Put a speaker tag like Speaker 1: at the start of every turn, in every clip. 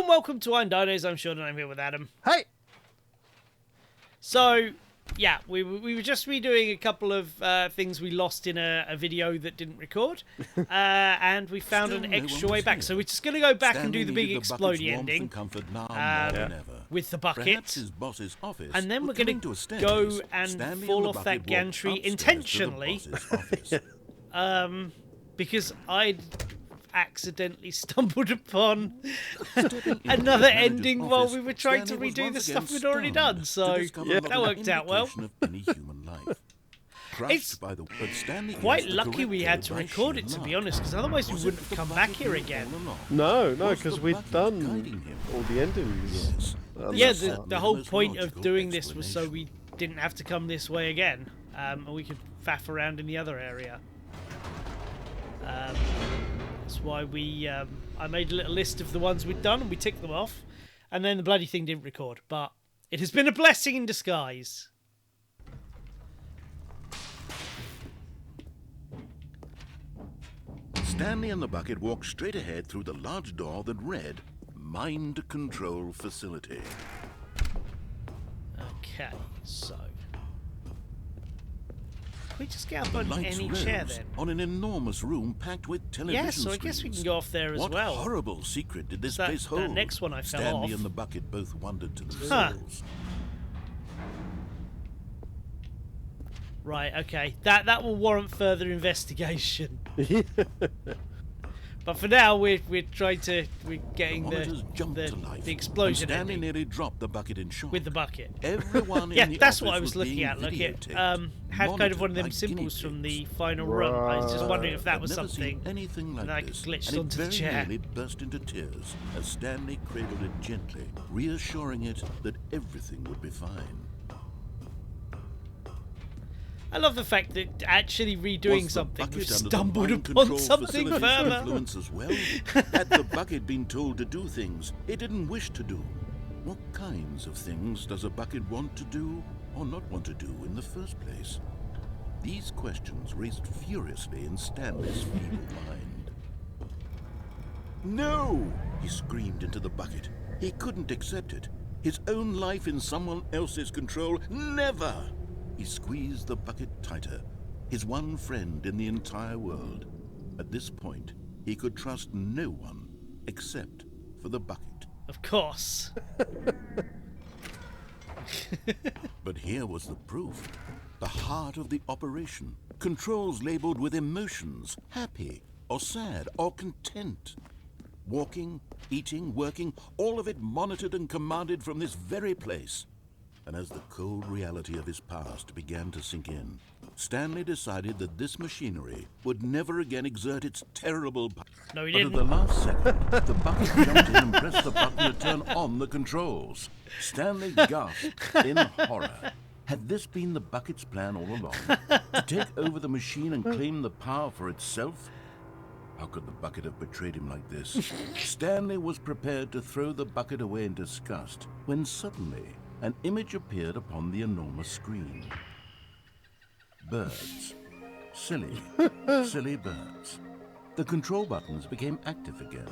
Speaker 1: and welcome to I'm Dinos. I'm Sean and I'm here with Adam.
Speaker 2: Hey!
Speaker 1: So, yeah, we were just redoing a couple of things we lost in a video that didn't record. And we found an extra way back. So we're just going to go back and do the big explodey ending with the bucket. And then we're going to go and fall off that gantry intentionally. Because I'd accidentally stumbled upon another ending while we were trying to redo the stuff we'd already done, so that worked out well. It's quite lucky we had to record it, to be honest, because otherwise we wouldn't have come back here again.
Speaker 2: No, because we'd done all the endings.
Speaker 1: Yeah, the whole point of doing this was so we didn't have to come this way again, and we could faff around in the other area. That's why I made a little list of the ones we'd done and we ticked them off, and then the bloody thing didn't record. But it has been a blessing in disguise.
Speaker 3: Stanley and the bucket walked straight ahead through the large door that read Mind Control Facility.
Speaker 1: Okay, so can we just get up on any chair then?
Speaker 3: On an enormous room packed with television
Speaker 1: screens. Yeah, so I guess we can go off there as well.
Speaker 3: What horrible secret did this place hold?
Speaker 1: That next one I fell off.
Speaker 3: Stanley and the bucket both wondered to themselves.
Speaker 1: Right, okay. That will warrant further investigation. But for now, we're getting the explosion.
Speaker 3: Stanley nearly dropped the bucket in shock.
Speaker 1: With the bucket.
Speaker 3: Everyone
Speaker 1: yeah,
Speaker 3: in the
Speaker 1: that's what
Speaker 3: office
Speaker 1: I was looking at. Look, it had kind of one of them symbols from the final run. I was just wondering if that was something
Speaker 3: like
Speaker 1: that I could glitch
Speaker 3: and
Speaker 1: onto the chair.
Speaker 3: It very nearly burst into tears as Stanley cradled it gently, reassuring it that everything would be fine.
Speaker 1: I love the fact that actually redoing something, we've stumbled upon something further.
Speaker 3: Influence as well? Had the bucket been told to do things it didn't wish to do? What kinds of things does a bucket want to do or not want to do in the first place? These questions raced furiously in Stanley's feeble mind. No! He screamed into the bucket. He couldn't accept it. His own life in someone else's control, never! He squeezed the bucket tighter, his one friend in the entire world. At this point, he could trust no one except for the bucket.
Speaker 1: Of course.
Speaker 3: But here was the proof. The heart of the operation. Controls labeled with emotions, happy or sad or content. Walking, eating, working, all of it monitored and commanded from this very place. And as the cold reality of his past began to sink in, Stanley decided that this machinery would never again exert its terrible power.
Speaker 1: No, he
Speaker 3: didn't.
Speaker 1: But
Speaker 3: at the last second, the bucket jumped in and pressed the button to turn on the controls. Stanley gasped in horror. Had this been the bucket's plan all along? To take over the machine and claim the power for itself? How could the bucket have betrayed him like this? Stanley was prepared to throw the bucket away in disgust when suddenly an image appeared upon the enormous screen. Birds. Silly, silly birds. The control buttons became active again.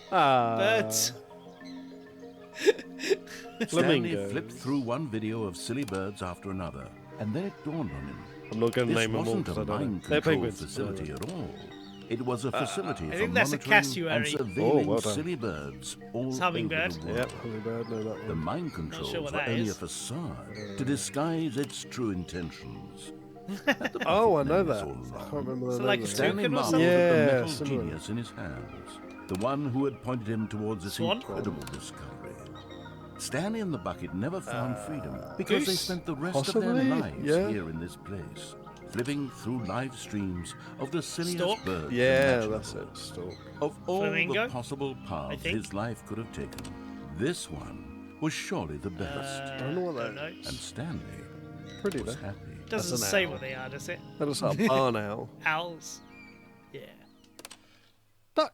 Speaker 1: Birds.
Speaker 3: Stanley flipped through one video of silly birds after another, and then it dawned on him.
Speaker 2: I'm not going to name them all.
Speaker 3: This wasn't a mind control facility at all. It was a facility for monitoring and surveilling silly birds all over the world.
Speaker 2: Yep, hummingbird, know that one.
Speaker 3: The mind controls were only a facade to disguise its true intentions.
Speaker 2: Oh, I know that. I can't remember the name.
Speaker 1: Like a
Speaker 3: Stanley marveled at the metal genius in his hands, the one who had pointed him towards this incredible discovery. Stanley and the bucket never found freedom because they spent the rest of their lives here in this place, living through live streams of the silliest birds.
Speaker 2: Yeah, that's it. Stork.
Speaker 3: Of all
Speaker 1: Flamingo?
Speaker 3: the possible paths his life could have taken, this one was surely the best.
Speaker 2: I don't know what that is.
Speaker 3: And Stanley
Speaker 2: Pretty
Speaker 3: was
Speaker 2: though.
Speaker 3: happy.
Speaker 1: Doesn't say what they are, does it?
Speaker 2: That looks like a barn owl.
Speaker 1: Owls. Yeah.
Speaker 2: Duck.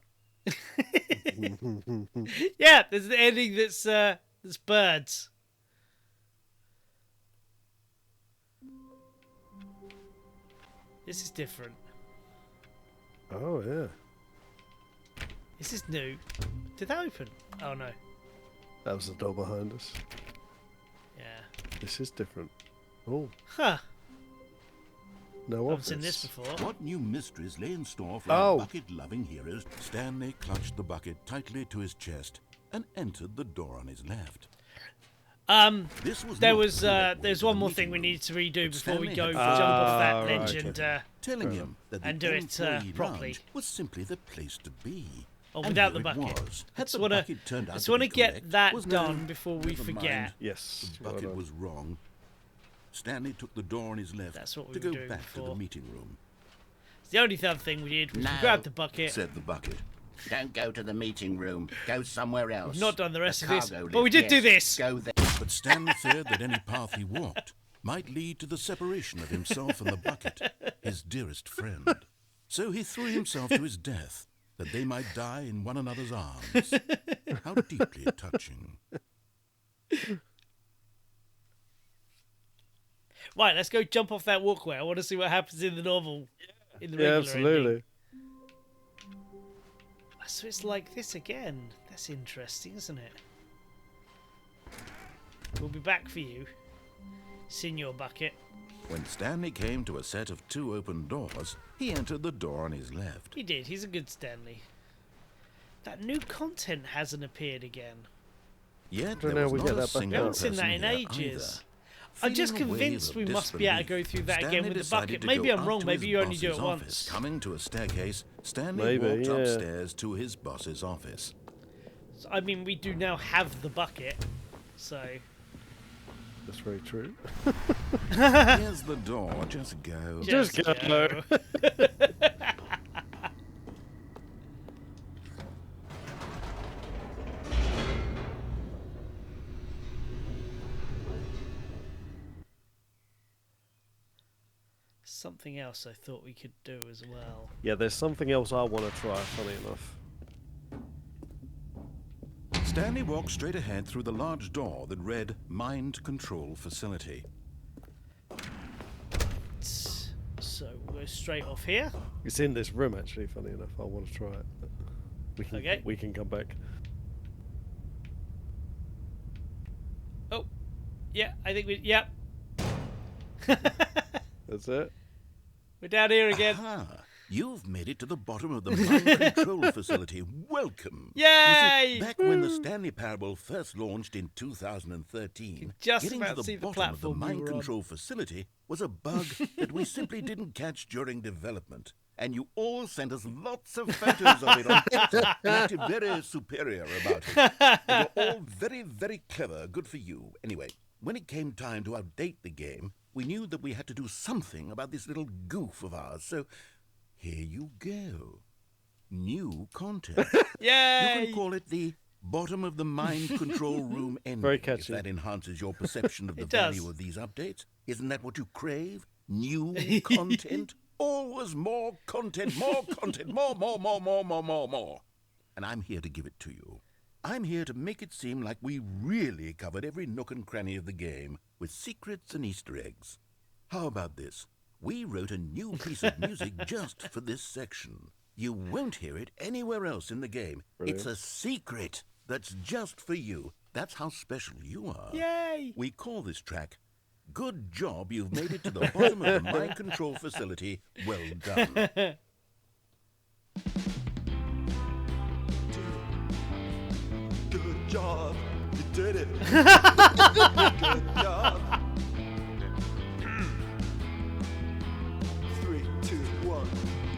Speaker 1: Yeah, there's the ending that's birds. This is different.
Speaker 2: Oh, yeah.
Speaker 1: This is new. Did that open? Oh, no.
Speaker 2: That was the door behind us.
Speaker 1: Yeah.
Speaker 2: This is different. Oh,
Speaker 1: Huh.
Speaker 2: no
Speaker 1: I've
Speaker 2: obvious.
Speaker 1: seen this before.
Speaker 3: What new mysteries lay in store for
Speaker 2: Oh.
Speaker 3: our bucket-loving heroes? Stanley clutched the bucket tightly to his chest and entered the door on his left. This was
Speaker 1: There
Speaker 3: not
Speaker 1: was
Speaker 3: the gateway
Speaker 1: there's
Speaker 3: to
Speaker 1: one
Speaker 3: the
Speaker 1: more
Speaker 3: meeting
Speaker 1: thing we
Speaker 3: room,
Speaker 1: need to redo
Speaker 3: but
Speaker 1: before we
Speaker 3: Stanley
Speaker 1: go
Speaker 3: had
Speaker 1: jump off that
Speaker 2: right,
Speaker 1: ledge
Speaker 2: okay.
Speaker 1: and
Speaker 3: telling him that
Speaker 1: and
Speaker 3: the
Speaker 1: do it,
Speaker 3: employee
Speaker 1: properly.
Speaker 3: lounge was simply the place to be.
Speaker 1: oh,
Speaker 3: And
Speaker 1: without
Speaker 3: here
Speaker 1: the
Speaker 3: it
Speaker 1: bucket.
Speaker 3: was. Had
Speaker 1: Just
Speaker 3: the
Speaker 1: wanna
Speaker 3: bucket turned out
Speaker 1: just
Speaker 3: to
Speaker 1: wanna
Speaker 3: be
Speaker 1: get
Speaker 3: correct,
Speaker 1: that
Speaker 3: was
Speaker 1: done
Speaker 3: no,
Speaker 1: before we
Speaker 3: never
Speaker 1: forget.
Speaker 3: mind.
Speaker 2: Yes.
Speaker 3: The
Speaker 2: well
Speaker 3: bucket
Speaker 2: done.
Speaker 3: was wrong. Stanley took the door on his left
Speaker 1: That's what we
Speaker 3: to
Speaker 1: were
Speaker 3: go
Speaker 1: doing
Speaker 3: back to
Speaker 1: before.
Speaker 3: the meeting room.
Speaker 1: The only other thing we did was we
Speaker 4: No.
Speaker 1: grabbed the bucket.
Speaker 3: Said the bucket.
Speaker 4: Don't go to the meeting room. Go somewhere else.
Speaker 1: We've not done the rest of this,
Speaker 4: cargo
Speaker 1: but we
Speaker 4: lift,
Speaker 1: did do
Speaker 4: yes.
Speaker 1: this.
Speaker 4: Go there.
Speaker 3: But Stanley feared that any path he walked might lead to the separation of himself and the bucket, his dearest friend. So he threw himself to his death, that they might die in one another's arms. How deeply touching.
Speaker 1: Right, let's go jump off that walkway. I want to see what happens in the novel. In the
Speaker 2: Yeah,
Speaker 1: regular
Speaker 2: absolutely.
Speaker 1: ending. So it's like this again. That's interesting, isn't it? We'll be back for you, Senior Bucket.
Speaker 3: When Stanley came to a set of 2 open doors, he entered the door on his left.
Speaker 1: He did. He's a good Stanley. That new content hasn't appeared again.
Speaker 3: Yet
Speaker 2: don't
Speaker 3: there
Speaker 2: know
Speaker 3: was
Speaker 2: we
Speaker 3: not
Speaker 2: get
Speaker 3: a
Speaker 2: that back
Speaker 3: single
Speaker 1: We haven't
Speaker 2: out.
Speaker 1: seen that in
Speaker 3: person here
Speaker 1: ages.
Speaker 3: either.
Speaker 1: I'm just
Speaker 3: Feeling a wave
Speaker 1: convinced
Speaker 3: of
Speaker 1: we must be able to go
Speaker 3: disbelief,
Speaker 1: through that again
Speaker 3: Stanley
Speaker 1: with the
Speaker 3: decided
Speaker 1: bucket.
Speaker 3: to
Speaker 1: Maybe
Speaker 3: go
Speaker 1: I'm
Speaker 3: up
Speaker 1: wrong.
Speaker 3: to
Speaker 1: Maybe
Speaker 3: his
Speaker 1: you only do
Speaker 3: boss's
Speaker 1: it
Speaker 3: office.
Speaker 1: once.
Speaker 3: Coming to a staircase, Stanley
Speaker 2: Maybe,
Speaker 3: walked
Speaker 2: yeah.
Speaker 3: upstairs to his boss's office.
Speaker 1: I mean, we do now have the bucket, so
Speaker 2: That's very true.
Speaker 3: Here's the door, just go.
Speaker 2: Just go.
Speaker 1: Something else I thought we could do as well.
Speaker 2: Yeah, there's something else I want to try, funny enough.
Speaker 3: Stanley walked straight ahead through the large door that read Mind Control Facility.
Speaker 1: So we're straight off here.
Speaker 2: It's in this room, actually, funny enough. I want to try it.
Speaker 1: Okay.
Speaker 2: We can come back.
Speaker 1: Oh, yeah, I think we. Yep.
Speaker 2: That's it.
Speaker 1: We're down here again.
Speaker 3: Aha! You've made it to the bottom of the Mind Control Facility. Welcome!
Speaker 1: Yay!
Speaker 3: You see, back when the Stanley Parable first launched in 2013,
Speaker 1: Just
Speaker 3: getting
Speaker 1: about
Speaker 3: to
Speaker 1: to see
Speaker 3: the
Speaker 1: the
Speaker 3: bottom of the
Speaker 1: platform we
Speaker 3: Mind
Speaker 1: were on.
Speaker 3: Control Facility was a bug that we simply didn't catch during development. And you all sent us lots of photos of it on Twitter and acted very superior about it. They were all very, very clever. Good for you. Anyway, when it came time to update the game, we knew that we had to do something about this little goof of ours. So here you go. New content. You
Speaker 1: Yay!
Speaker 3: can call it the bottom of the mind control room ending.
Speaker 2: Very
Speaker 3: If
Speaker 2: catchy.
Speaker 3: that enhances your perception of the
Speaker 1: It does.
Speaker 3: value of these updates. Isn't that what you crave? New content? Always more content, more content, more. And I'm here to give it to you. I'm here to make it seem like we really covered every nook and cranny of the game with secrets and Easter eggs. How about this? We wrote a new piece of music just for this section. You won't hear it anywhere else in the game.
Speaker 2: Brilliant.
Speaker 3: It's a secret that's just for you. That's how special you are.
Speaker 1: Yay!
Speaker 3: We call this track, Good Job You've Made It to the Bottom of the Mind Control Facility. Well done.
Speaker 5: Good job, you did it. Good job. 3, 2, 1.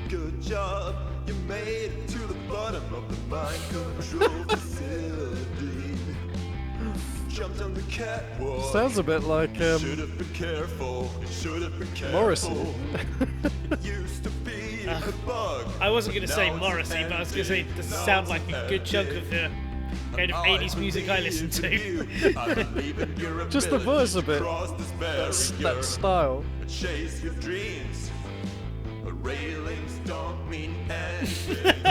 Speaker 5: Good job, you made it to the bottom of the mind control facility. Jumped on the catwalk.
Speaker 2: Sounds a bit like
Speaker 5: Should have been careful. Should have been careful.
Speaker 2: Morrissey.
Speaker 5: It used to be a bug.
Speaker 1: I wasn't going to say
Speaker 5: Now it's
Speaker 1: Morrissey, but I was going to say it does sound like a good chunk of the kind of 80s music I listen to.
Speaker 2: Just the voice a bit. That style.
Speaker 5: Chase your dreams. Railings don't mean anything.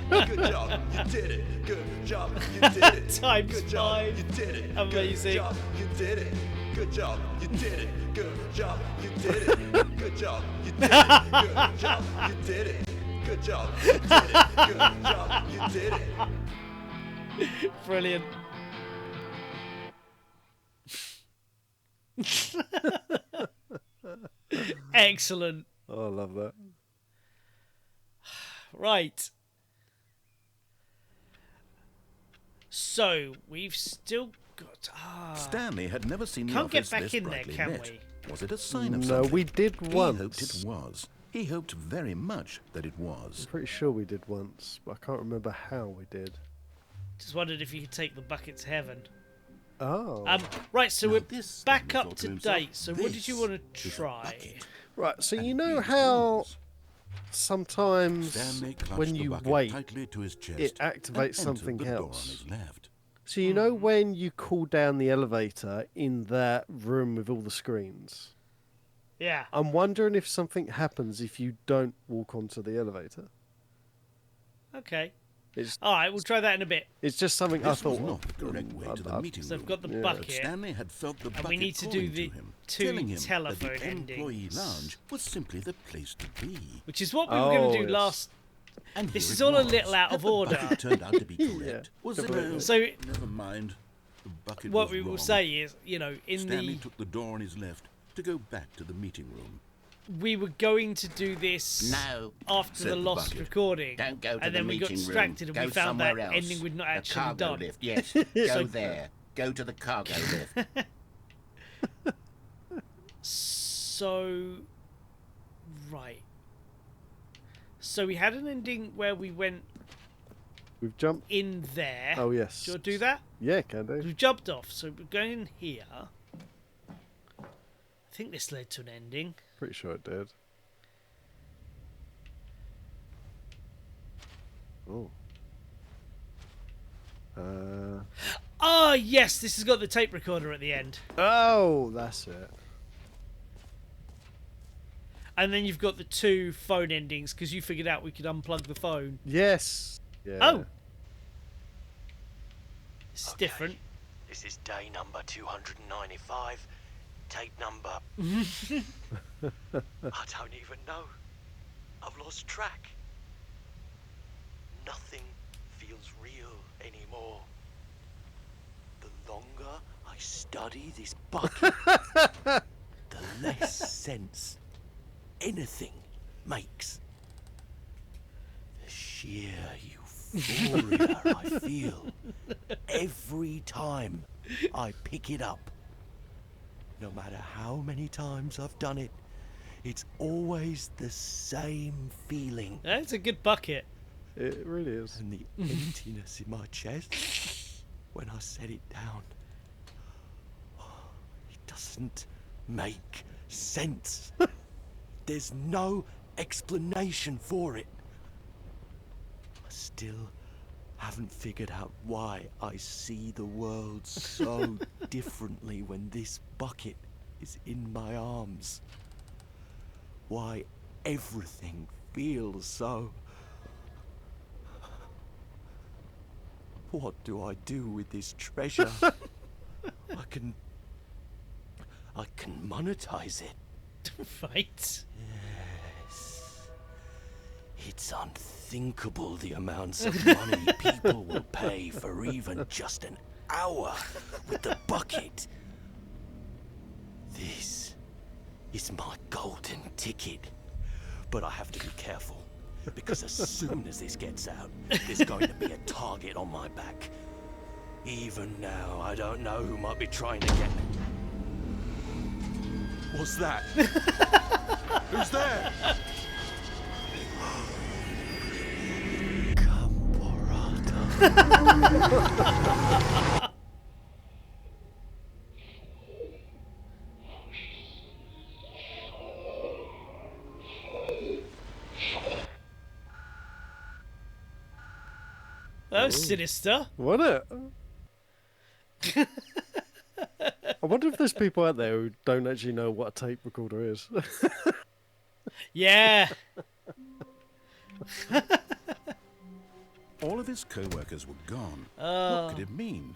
Speaker 5: Good job, you did it. Good job, you did it.
Speaker 1: Times
Speaker 5: Good job,
Speaker 1: 5.
Speaker 5: you did it.
Speaker 1: Amazing.
Speaker 5: Good job, you did it. Good job, you did it. Good job, you did it. Good job, you did it. Good job, you did it. Good job, you did it. Good job, you did it.
Speaker 1: Brilliant. Excellent.
Speaker 2: Oh, I love that.
Speaker 1: Right. So we've still got.
Speaker 3: Stanley had never seen the
Speaker 1: Can't get
Speaker 3: office
Speaker 1: back
Speaker 3: this
Speaker 1: in there,
Speaker 3: brightly
Speaker 1: can
Speaker 3: lit.
Speaker 1: we?
Speaker 3: Was it a sign of
Speaker 2: No,
Speaker 3: something?
Speaker 2: we did
Speaker 3: He
Speaker 2: once.
Speaker 3: hoped it was. He hoped very much that it was.
Speaker 2: I'm pretty sure we did once, but I can't remember how we did.
Speaker 1: Just wondered if you could take the bucket to heaven.
Speaker 2: Oh.
Speaker 1: Right, so
Speaker 3: Now
Speaker 1: we're
Speaker 3: this
Speaker 1: back
Speaker 3: Stanley
Speaker 1: up
Speaker 3: thought
Speaker 1: to
Speaker 3: himself,
Speaker 1: date. So what did you
Speaker 3: this
Speaker 1: want to
Speaker 3: is a
Speaker 1: try?
Speaker 3: bucket.
Speaker 2: Right, so
Speaker 3: And
Speaker 2: you know
Speaker 3: these
Speaker 2: how
Speaker 3: rules.
Speaker 2: sometimes
Speaker 3: Stanley clutched
Speaker 2: when
Speaker 3: the
Speaker 2: you
Speaker 3: bucket
Speaker 2: wait,
Speaker 3: tightly to his chest
Speaker 2: it
Speaker 3: and
Speaker 2: activates
Speaker 3: entered
Speaker 2: something
Speaker 3: the door on
Speaker 2: else.
Speaker 3: his left.
Speaker 2: So you know when you call down the elevator in that room with all the screens?
Speaker 1: Yeah.
Speaker 2: I'm wondering if something happens if you don't walk onto the elevator.
Speaker 1: Okay.
Speaker 2: It's
Speaker 1: All right, we'll try that in a bit.
Speaker 2: it's just something I
Speaker 3: This was
Speaker 2: thought.
Speaker 3: not the correct way to the meeting
Speaker 1: So
Speaker 3: room.
Speaker 1: I've got the
Speaker 2: Yeah.
Speaker 3: But
Speaker 1: bucket.
Speaker 3: Stanley had felt the bucket
Speaker 1: we need to do
Speaker 3: calling
Speaker 1: the
Speaker 3: to him,
Speaker 1: two
Speaker 3: telling him that
Speaker 1: telephone
Speaker 3: the employee
Speaker 1: endings.
Speaker 3: lounge was simply the place to be.
Speaker 1: Which is what we were going to do
Speaker 2: yes.
Speaker 1: last.
Speaker 3: And
Speaker 1: This
Speaker 3: here
Speaker 1: is
Speaker 3: it
Speaker 1: all a
Speaker 3: was.
Speaker 1: little out
Speaker 3: Had
Speaker 1: of
Speaker 3: the
Speaker 1: order.
Speaker 3: bucket turned out to be correct.
Speaker 2: Yeah,
Speaker 3: Was it?
Speaker 2: completely.
Speaker 1: So
Speaker 3: Never mind. The bucket
Speaker 1: what
Speaker 3: was
Speaker 1: we will
Speaker 3: wrong.
Speaker 1: say is, in
Speaker 3: Stanley
Speaker 1: the
Speaker 3: took the door on his left to go back to the meeting room.
Speaker 1: we were going to do this
Speaker 4: No.
Speaker 1: after
Speaker 3: Said
Speaker 1: the
Speaker 3: the
Speaker 1: lost
Speaker 3: bucket.
Speaker 1: recording,
Speaker 4: Don't go to
Speaker 1: and
Speaker 4: the
Speaker 1: then we got
Speaker 4: meeting
Speaker 1: distracted
Speaker 4: room.
Speaker 1: and we
Speaker 4: Go
Speaker 1: found that
Speaker 4: somewhere else.
Speaker 1: ending we'd not
Speaker 4: the
Speaker 1: actually
Speaker 4: cargo
Speaker 1: done.
Speaker 4: lift, yes. Go there. Go to the cargo lift.
Speaker 1: So, right. So we had an ending where we went
Speaker 2: We've jumped.
Speaker 1: in there.
Speaker 2: Oh yes.
Speaker 1: Do you want to do that?
Speaker 2: Yeah, can do.
Speaker 1: We've jumped off, so we're going in here. I think this led to an ending.
Speaker 2: Pretty sure it did. Oh.
Speaker 1: Oh, yes, this has got the tape recorder at the end.
Speaker 2: Oh, that's it.
Speaker 1: And then you've got the two phone endings because you figured out we could unplug the phone.
Speaker 2: Yes. Yeah.
Speaker 1: Oh! It's
Speaker 6: Okay,
Speaker 1: different.
Speaker 6: This is day number 295, tape number. I don't even know. I've lost track. Nothing feels real anymore. The longer I study this bucket, the less sense anything makes. The sheer euphoria I feel every time I pick it up. No matter how many times I've done it, it's always the same feeling.
Speaker 1: That's a good bucket.
Speaker 2: It really is.
Speaker 6: And the emptiness in my chest when I set it down. It doesn't make sense. There's no explanation for it. I still haven't figured out why I see the world so differently when this bucket is in my arms. Why everything feels so. What do I do with this treasure? I can monetize it.
Speaker 1: Right.
Speaker 6: It's unthinkable the amounts of money people will pay for even just an hour with the bucket. This is my golden ticket. But I have to be careful, because as soon as this gets out, there's going to be a target on my back. Even now, I don't know who might be trying to get me. What's that? Who's there?
Speaker 1: That was sinister.
Speaker 2: Wasn't it? I wonder if there's people out there who don't actually know what a tape recorder is.
Speaker 1: Yeah.
Speaker 3: All of his co-workers were gone. What could it mean?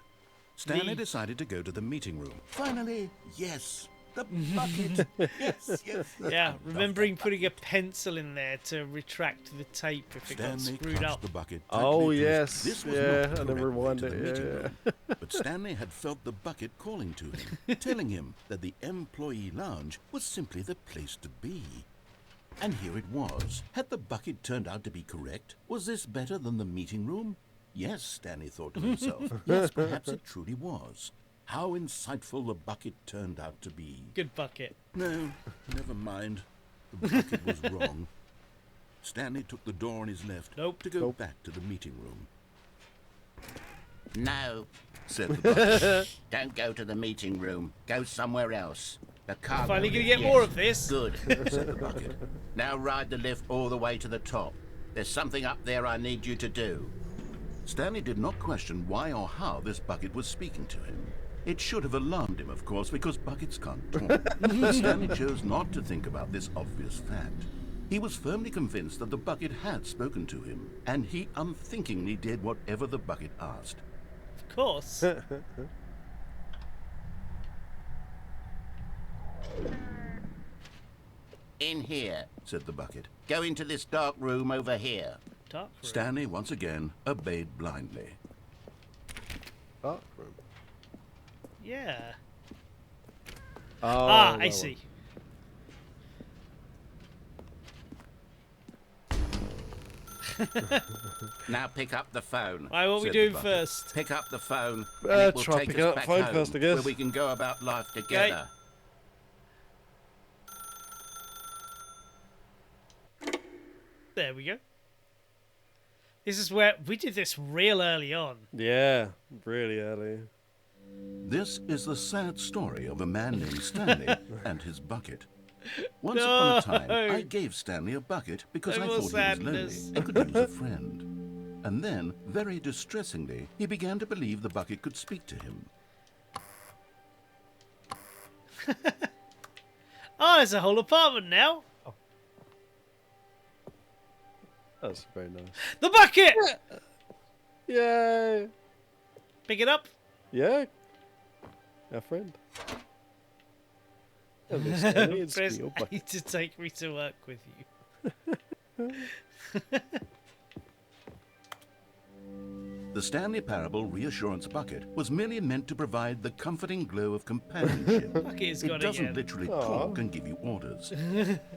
Speaker 3: Stanley decided to go to the meeting room. Finally, yes, The bucket. Yes, yes.
Speaker 1: Yeah, remembering putting a pencil in there to retract the tape if it got
Speaker 3: Stanley
Speaker 1: screwed
Speaker 3: clutched
Speaker 1: up.
Speaker 3: the bucket
Speaker 2: Oh,
Speaker 3: tightly to his-
Speaker 2: yes.
Speaker 3: This was
Speaker 2: Yeah,
Speaker 3: not the
Speaker 2: and then
Speaker 3: correct way
Speaker 2: rewind
Speaker 3: to the
Speaker 2: it,
Speaker 3: meeting
Speaker 2: yeah,
Speaker 3: room. But Stanley had felt the bucket calling to him, telling him that the employee lounge was simply the place to be. And here it was. Had the bucket turned out to be correct? Was this better than the meeting room? Yes, Stanley thought to himself. Yes, perhaps it truly was. How insightful the bucket turned out to be.
Speaker 1: Good bucket.
Speaker 3: No, never mind. The bucket was wrong. Stanley took the door on his left to go back to the meeting room.
Speaker 4: No,
Speaker 3: Said the bucket.
Speaker 4: don't go to the meeting room. Go somewhere else. The cargo
Speaker 1: Finally gonna
Speaker 4: lift,
Speaker 1: get
Speaker 4: yes.
Speaker 1: more of this.
Speaker 4: Good.
Speaker 3: Said the bucket.
Speaker 4: Now ride the lift all the way to the top. There's something up there I need you to do.
Speaker 3: Stanley did not question why or how this bucket was speaking to him. It should have alarmed him, of course, because buckets can't talk. But Stanley chose not to think about this obvious fact. He was firmly convinced that the bucket had spoken to him, and he unthinkingly did whatever the bucket asked.
Speaker 1: Of course.
Speaker 4: In here.
Speaker 3: Said the bucket.
Speaker 4: Go into this dark room over here.
Speaker 1: Dark room.
Speaker 3: Stanley once again obeyed blindly.
Speaker 2: Dark room.
Speaker 1: Yeah.
Speaker 2: Oh,
Speaker 1: I
Speaker 2: that
Speaker 1: see.
Speaker 4: Now pick up the phone.
Speaker 1: Right, what are we
Speaker 3: Said the
Speaker 1: doing
Speaker 3: bucket.
Speaker 1: first?
Speaker 4: Pick up the phone.
Speaker 2: Uh,
Speaker 4: and it will
Speaker 2: try
Speaker 4: take
Speaker 2: picking
Speaker 4: us
Speaker 2: up the
Speaker 4: back
Speaker 2: phone
Speaker 4: home,
Speaker 2: first, I guess.
Speaker 4: where we can go about life together.
Speaker 1: There we go. This is where we did this real early on.
Speaker 2: Yeah, really early.
Speaker 3: This is the sad story of a man named Stanley and his bucket. Once upon a time, I gave Stanley a bucket because
Speaker 1: No
Speaker 3: I
Speaker 1: more
Speaker 3: thought
Speaker 1: sadness.
Speaker 3: he was lonely and could use a friend. And then, very distressingly, he began to believe the bucket could speak to him.
Speaker 1: Oh, there's a whole apartment now.
Speaker 2: That's very nice.
Speaker 1: The bucket!
Speaker 2: Yay!
Speaker 1: Pick it up.
Speaker 2: Yeah. Our friend. Hello, Stanley, it's
Speaker 1: Press
Speaker 2: your
Speaker 1: A
Speaker 2: bucket.
Speaker 1: to take me to work with you.
Speaker 3: The Stanley Parable reassurance bucket was merely meant to provide the comforting glow of companionship.
Speaker 1: Bucket's
Speaker 3: It
Speaker 1: gone
Speaker 3: doesn't
Speaker 1: again.
Speaker 3: literally talk and give you orders.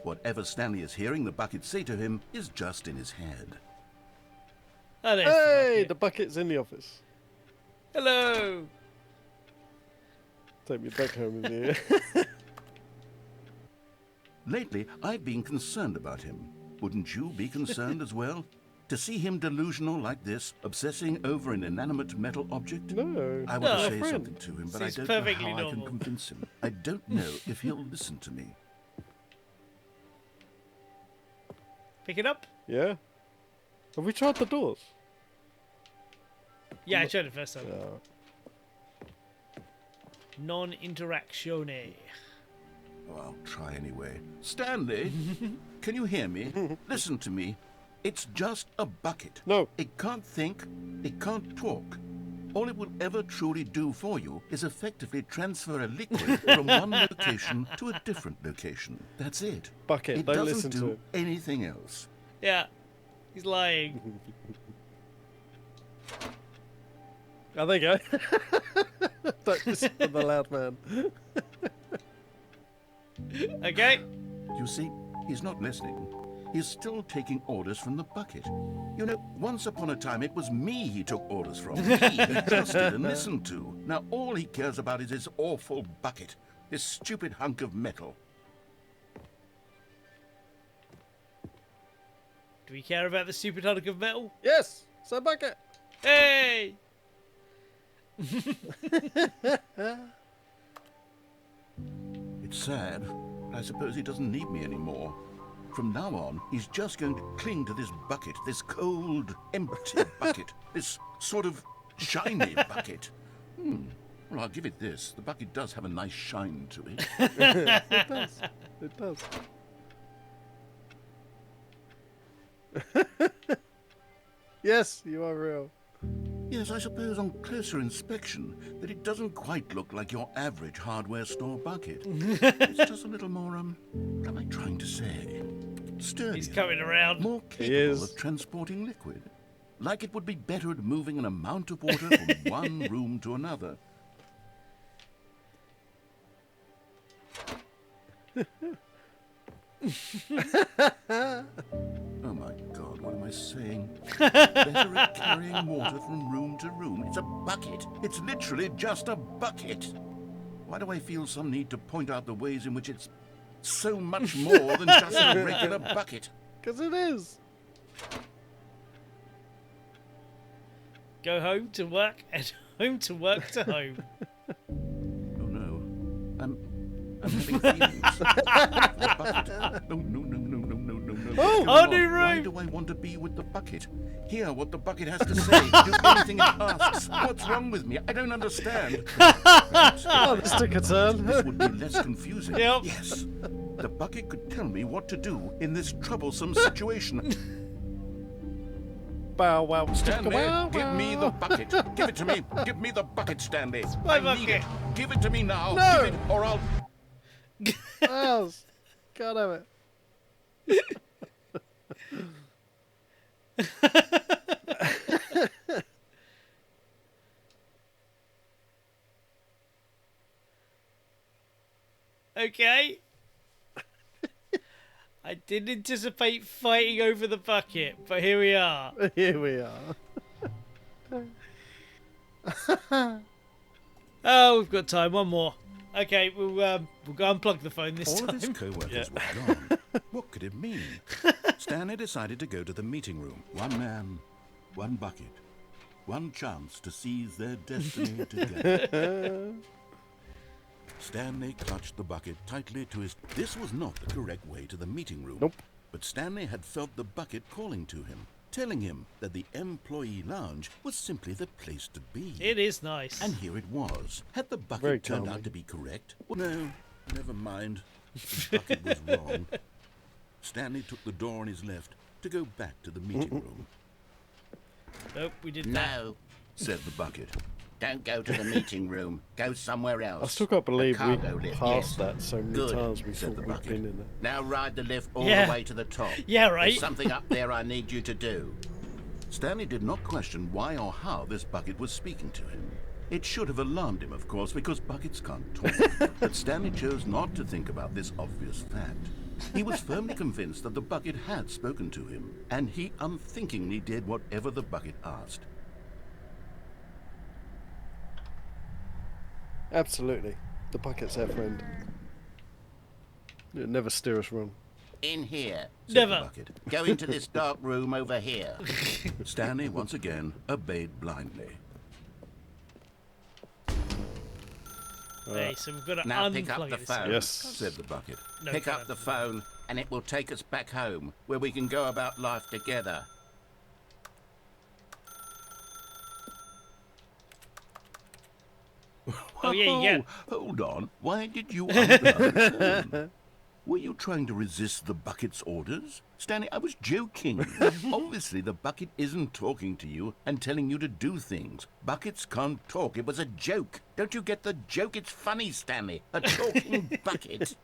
Speaker 3: Whatever Stanley is hearing the bucket say to him is just in his head.
Speaker 1: Oh, there's
Speaker 2: Hey,
Speaker 1: the
Speaker 2: the
Speaker 1: bucket.
Speaker 2: bucket's in the office.
Speaker 1: Hello.
Speaker 2: Take me back home with you.
Speaker 3: Lately, I've been concerned about him. Wouldn't you be concerned as well? To see him delusional like this, obsessing over an inanimate metal object?
Speaker 2: No.
Speaker 3: I want
Speaker 1: No,
Speaker 3: to say
Speaker 2: friend.
Speaker 3: something to him, but I
Speaker 1: Seems
Speaker 3: don't know
Speaker 1: perfectly
Speaker 3: how I can
Speaker 1: normal.
Speaker 3: convince him. I don't know if he'll listen to me.
Speaker 1: Pick it up.
Speaker 2: Yeah. Have we tried the doors?
Speaker 1: Yeah, I tried it first time.
Speaker 2: No.
Speaker 1: Non-interactione.
Speaker 3: Oh, I'll try anyway. Stanley, can you hear me? Listen to me. It's just a bucket.
Speaker 2: No.
Speaker 3: It can't think. It can't talk. All it will ever truly do for you is effectively transfer a liquid from one location to a different location. That's it.
Speaker 2: Bucket,
Speaker 3: It
Speaker 2: don't
Speaker 3: doesn't
Speaker 2: listen to
Speaker 3: do
Speaker 2: it.
Speaker 3: anything else.
Speaker 1: Yeah, he's lying.
Speaker 2: Oh, there you go. Don't listen to the loud man.
Speaker 1: Okay.
Speaker 3: You see, he's not listening. He's still taking orders from the bucket. You know, once upon a time it was me he took orders from. He trusted and listened to. Now all he cares about is his awful bucket. This stupid hunk of metal.
Speaker 1: Do we care about the stupid hunk of metal?
Speaker 2: Yes, it's a bucket.
Speaker 1: Hey!
Speaker 3: It's sad, but I suppose he doesn't need me anymore. From now on, he's just going to cling to this bucket, this cold, empty bucket, this sort of shiny bucket. Well, I'll give it this. The bucket does have a nice shine to it.
Speaker 2: It does. It does. Yes, you are real.
Speaker 3: Yes, I suppose on closer inspection that it doesn't quite look like your average hardware store bucket. It's just a little more, what am I trying to say? Sturdier.
Speaker 1: He's coming around.
Speaker 3: More capable of transporting liquid. Like it would be better at moving an amount of water from one room to another. Oh my God, what am I saying? Better at carrying water from room to room. It's a bucket. It's literally just a bucket. Why do I feel some need to point out the ways in which it's so much more than just a regular bucket?
Speaker 2: Because it is.
Speaker 1: Go home to work and home to work to home.
Speaker 3: Oh no. I'm having feelings. The bucket. No.
Speaker 1: Oh, new room.
Speaker 3: Why do I want to be with the bucket? Hear what the bucket has to say. Do anything it asks. What's wrong with me? I don't understand.
Speaker 2: Oh, this took a turn.
Speaker 3: This would be less confusing.
Speaker 1: Yep.
Speaker 3: Yes. The bucket could tell me what to do in this troublesome situation.
Speaker 2: Bow wow.
Speaker 3: Stanley,
Speaker 2: Wow,
Speaker 3: give me the
Speaker 2: wow.
Speaker 3: bucket. Give it to me. Give me the bucket, Stanley.
Speaker 1: my
Speaker 3: I need
Speaker 1: bucket.
Speaker 3: it. Give it to me now.
Speaker 2: No.
Speaker 3: Give it, or I'll...
Speaker 2: Oh, God have it.
Speaker 1: Okay. I didn't anticipate fighting over the bucket, but here we are.
Speaker 2: Here we are.
Speaker 1: Oh, we've got time. One more. Okay, we'll go unplug the phone this
Speaker 3: All
Speaker 1: time.
Speaker 3: of his co-workers were gone. What could it mean? Stanley decided to go to the meeting room. One man, one bucket, one chance to seize their destiny together. Stanley clutched the bucket tightly to his... This was not the correct way to the meeting room.
Speaker 2: Nope.
Speaker 3: But Stanley had felt the bucket calling to him, telling him that the employee lounge was simply the place to be.
Speaker 1: It is nice.
Speaker 3: And here it was. Had the bucket
Speaker 2: Very
Speaker 3: turned
Speaker 2: calming.
Speaker 3: out to be correct? Well, no, never mind. The bucket was wrong. Stanley took the door on his left to go back to the meeting room.
Speaker 1: Nope, we did that.
Speaker 4: No,
Speaker 3: Said the bucket.
Speaker 4: don't go to the meeting room. Go somewhere else.
Speaker 2: I still can't believe we
Speaker 4: cargo lift,
Speaker 2: passed
Speaker 4: yes.
Speaker 2: that so many
Speaker 4: Good,
Speaker 2: times we
Speaker 3: said
Speaker 2: thought
Speaker 3: the
Speaker 2: we'd
Speaker 3: bucket.
Speaker 2: been in there.
Speaker 4: Now ride the lift all
Speaker 1: Yeah.
Speaker 4: the way to the top.
Speaker 1: Yeah, right.
Speaker 4: There's something up there I need you to do.
Speaker 3: Stanley did not question why or how this bucket was speaking to him. It should have alarmed him, of course, because buckets can't talk. But Stanley chose not to think about this obvious fact. He was firmly convinced that the bucket had spoken to him, and he unthinkingly did whatever the bucket asked.
Speaker 2: Absolutely. The bucket's our friend. It'll never steer us wrong.
Speaker 4: In here.
Speaker 3: Said
Speaker 1: Never.
Speaker 3: The bucket.
Speaker 4: Go into this dark room over here.
Speaker 3: Stanley once again obeyed blindly.
Speaker 1: Okay, so we've got to
Speaker 4: Now
Speaker 1: unplug
Speaker 4: pick up the
Speaker 1: this.
Speaker 4: phone.
Speaker 2: Yes.
Speaker 3: Said the bucket.
Speaker 1: No
Speaker 4: Pick up
Speaker 1: phone.
Speaker 4: the phone, and it will take us back home, where we can go about life together.
Speaker 1: Oh, yeah, you get...
Speaker 3: Hold on. Why did you unplug the phone? Were you trying to resist the bucket's orders? Stanley, I was joking. Obviously, the bucket isn't talking to you and telling you to do things. Buckets can't talk. It was a joke. Don't you get the joke? It's funny, Stanley. A talking bucket.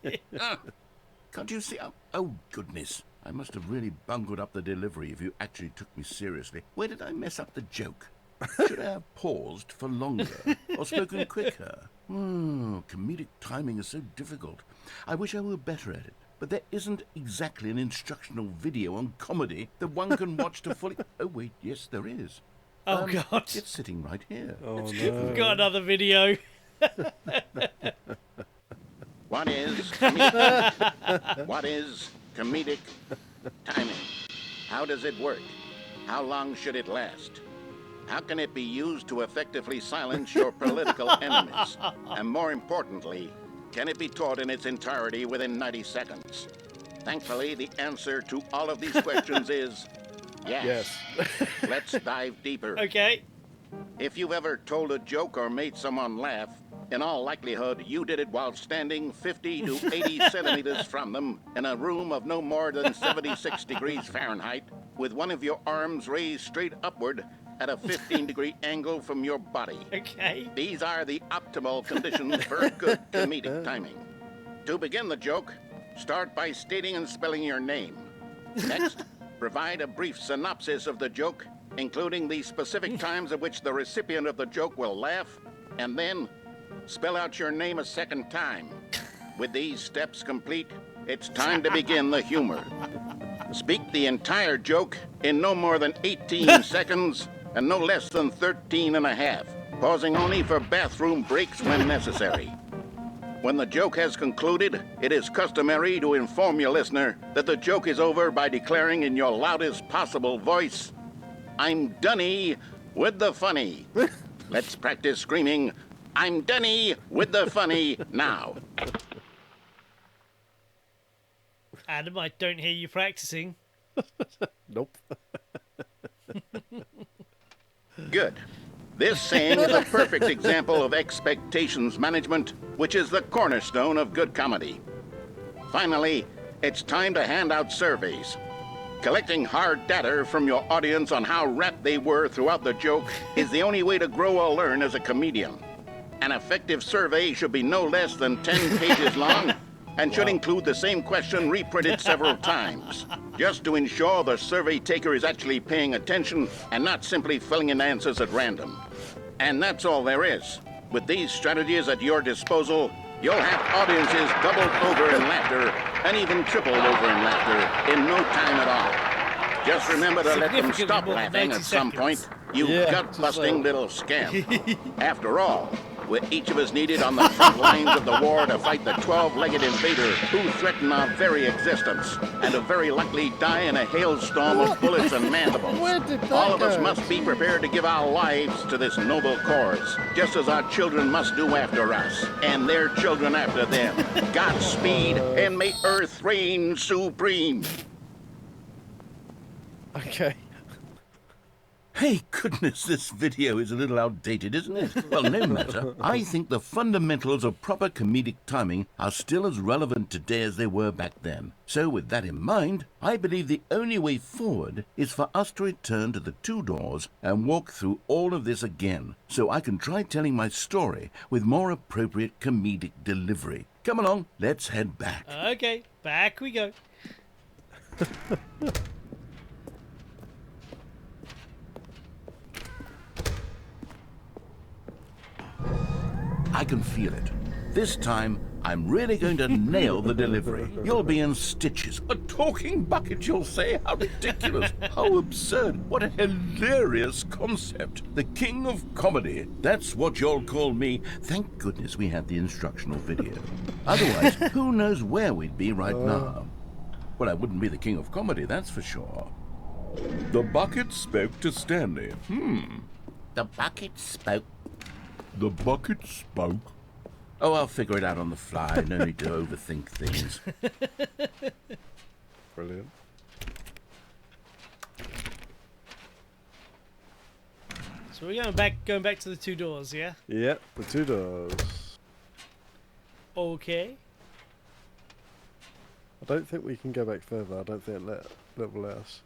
Speaker 3: Can't you see? Oh, goodness. I must have really bungled up the delivery if you actually took me seriously. Where did I mess up the joke? Should I have paused for longer or spoken quicker? Comedic timing is so difficult. I wish I were better at it. But there isn't exactly an instructional video on comedy that one can watch to fully... Oh, wait, yes, there is.
Speaker 1: Oh, God.
Speaker 3: It's sitting right here.
Speaker 2: Oh,
Speaker 3: Let's
Speaker 2: no.
Speaker 3: give it
Speaker 1: We've got another video.
Speaker 4: What is comedic? What is comedic timing? How does it work? How long should it last? How can it be used to effectively silence your political enemies? And more importantly, can it be taught in its entirety within 90 seconds? Thankfully, the answer to all of these questions is yes. Let's dive deeper.
Speaker 1: Okay.
Speaker 4: If you've ever told a joke or made someone laugh, in all likelihood, you did it while standing 50 to 80 centimeters from them in a room of no more than 76 degrees Fahrenheit, with one of your arms raised straight upward at a 15-degree angle from your body.
Speaker 1: Okay.
Speaker 4: These are the optimal conditions for good comedic timing. To begin the joke, start by stating and spelling your name. Next, provide a brief synopsis of the joke, including the specific times at which the recipient of the joke will laugh, and then spell out your name a second time. With these steps complete, it's time to begin the humor. Speak the entire joke in no more than 18 seconds and no less than 13 and a half, pausing only for bathroom breaks when necessary. When the joke has concluded, it is customary to inform your listener that the joke is over by declaring in your loudest possible voice, "I'm Dunny with the funny." Let's practice screaming, "I'm Dunny with the funny" now.
Speaker 1: Adam, I don't hear you practicing.
Speaker 2: Nope.
Speaker 4: Good. This saying is a perfect example of expectations management, which is the cornerstone of good comedy. Finally, it's time to hand out surveys. Collecting hard data from your audience on how rapt they were throughout the joke is the only way to grow or learn as a comedian. An effective survey should be no less than 10 pages long and should include the same question reprinted several times, just to ensure the survey taker is actually paying attention and not simply filling in answers at random. And that's all there is. With these strategies at your disposal, you'll have audiences doubled over in laughter and even tripled over in laughter in no time at all. Just remember to let them stop laughing at some point, you gut-busting little scamp. After all, we're each of us needed on the front lines of the war to fight the 12-legged invader who threaten our very existence and to very likely die in a hailstorm of bullets and mandibles. All of us must be prepared to give our lives to this noble cause, just as our children must do after us, and their children after them. Godspeed, and may Earth reign supreme.
Speaker 2: Okay.
Speaker 3: Hey, goodness, this video is a little outdated, isn't it? Well, no matter. I think the fundamentals of proper comedic timing are still as relevant today as they were back then. So with that in mind, I believe the only way forward is for us to return to the two doors and walk through all of this again, so I can try telling my story with more appropriate comedic delivery. Come along, let's head back.
Speaker 1: Okay, back we go.
Speaker 3: I can feel it. This time, I'm really going to nail the delivery. You'll be in stitches. A talking bucket, you'll say? How ridiculous. How absurd. What a hilarious concept. The king of comedy. That's what you'll call me. Thank goodness we had the instructional video. Otherwise, who knows where we'd be right now. Well, I wouldn't be the king of comedy, that's for sure. The bucket spoke to Stanley.
Speaker 4: The bucket spoke.
Speaker 3: The bucket spoke. Oh, I'll figure it out on the fly. No need to overthink things.
Speaker 2: Brilliant.
Speaker 1: So we're going back to the two doors, yeah?
Speaker 2: Yep, the two doors.
Speaker 1: Okay.
Speaker 2: I don't think we can go back further. I don't think it will let us.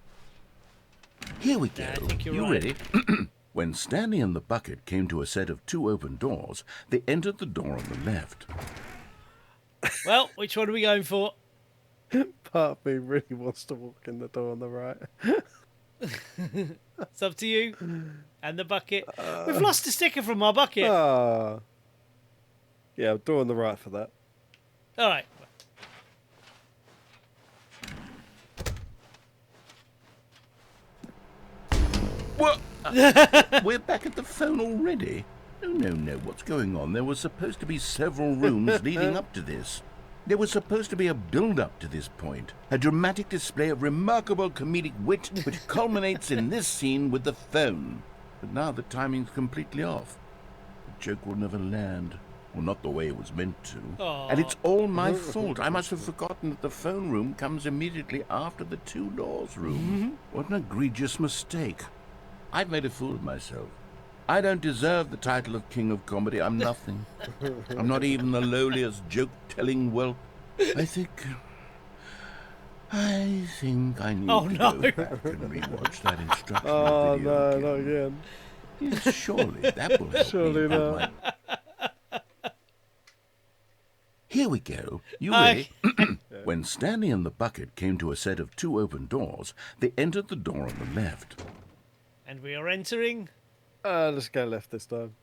Speaker 3: Here we go.
Speaker 1: Yeah, I think you're
Speaker 3: you
Speaker 1: right.
Speaker 3: ready? When Stanley and the bucket came to a set of two open doors, they entered the door on the left.
Speaker 1: Well, which one are we going for?
Speaker 2: Part of me really wants to walk in the door on the right.
Speaker 1: It's up to you. And the bucket. We've lost a sticker from our bucket.
Speaker 2: Ah. Yeah, door on the right for that.
Speaker 1: All right.
Speaker 3: What? We're back at the phone already? No, what's going on? There was supposed to be several rooms leading up to this. There was supposed to be a build-up to this point, a dramatic display of remarkable comedic wit which culminates in this scene with the phone. But now the timing's completely off. The joke will never land. Well, not the way it was meant to.
Speaker 1: Aww.
Speaker 3: And it's all my fault. I must have forgotten that the phone room comes immediately after the two doors room. What an egregious mistake. I've made a fool of myself. I don't deserve the title of King of Comedy. I'm nothing. I'm not even the lowliest joke-telling whelp. I think I think I need
Speaker 1: Oh,
Speaker 3: to
Speaker 1: no.
Speaker 3: go back and rewatch that instructional
Speaker 2: Oh
Speaker 3: video.
Speaker 2: no, not again.
Speaker 3: Yes, surely that will help
Speaker 2: Surely
Speaker 3: me have
Speaker 2: not.
Speaker 3: my... Here we go. You
Speaker 1: Aye.
Speaker 3: ready? When Stanley and the bucket came to a set of 2 open doors, they entered the door on the left.
Speaker 1: And we are entering.
Speaker 2: Let's go left this time.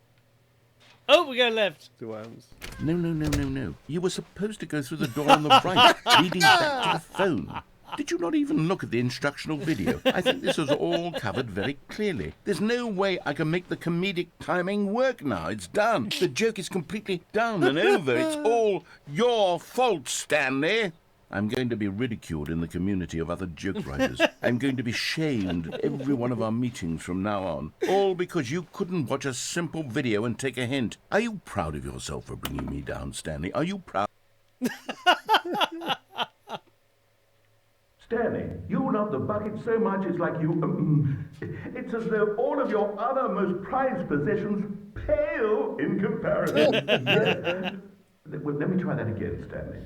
Speaker 1: Oh, we go left.
Speaker 2: See what happens.
Speaker 3: No. You were supposed to go through the door on the right, leading back to the phone. Did you not even look at the instructional video? I think this was all covered very clearly. There's no way I can make the comedic timing work now. It's done. The joke is completely done and over. It's all your fault, Stanley. I'm going to be ridiculed in the community of other joke writers. I'm going to be shamed at every one of our meetings from now on. All because you couldn't watch a simple video and take a hint. Are you proud of yourself for bringing me down, Stanley? Are you proud?
Speaker 7: Stanley, you love the bucket so much it's like you... it's as though all of your other most prized possessions pale in comparison. Yes. Well, let me try that again, Stanley.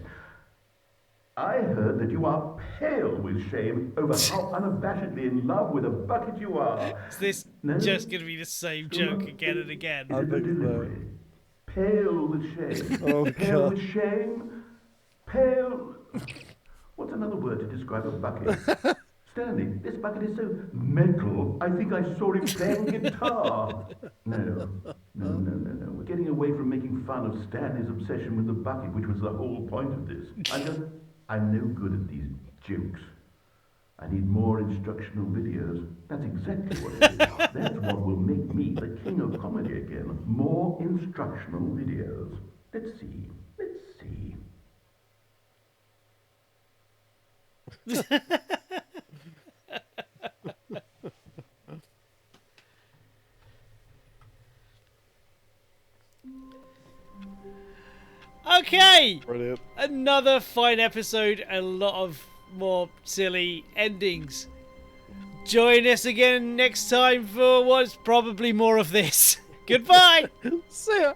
Speaker 7: I heard that you are pale with shame over how unabashedly in love with a bucket you are.
Speaker 1: Is this just going to be the same joke again and again?
Speaker 2: I think so.
Speaker 7: Pale with shame.
Speaker 2: Oh,
Speaker 7: Pale
Speaker 2: God.
Speaker 7: with shame. Pale... What's another word to describe a bucket? Stanley, this bucket is so metal, I think I saw him playing guitar. No. We're getting away from making fun of Stanley's obsession with the bucket, which was the whole point of this. I'm no good at these jokes. I need more instructional videos. That's exactly what it is. That's what will make me the king of comedy again. More instructional videos. Let's see.
Speaker 1: Okay,
Speaker 2: Brilliant.
Speaker 1: another fine episode. A lot of more silly endings. Join us again next time for what's probably more of this. Goodbye.
Speaker 2: See ya.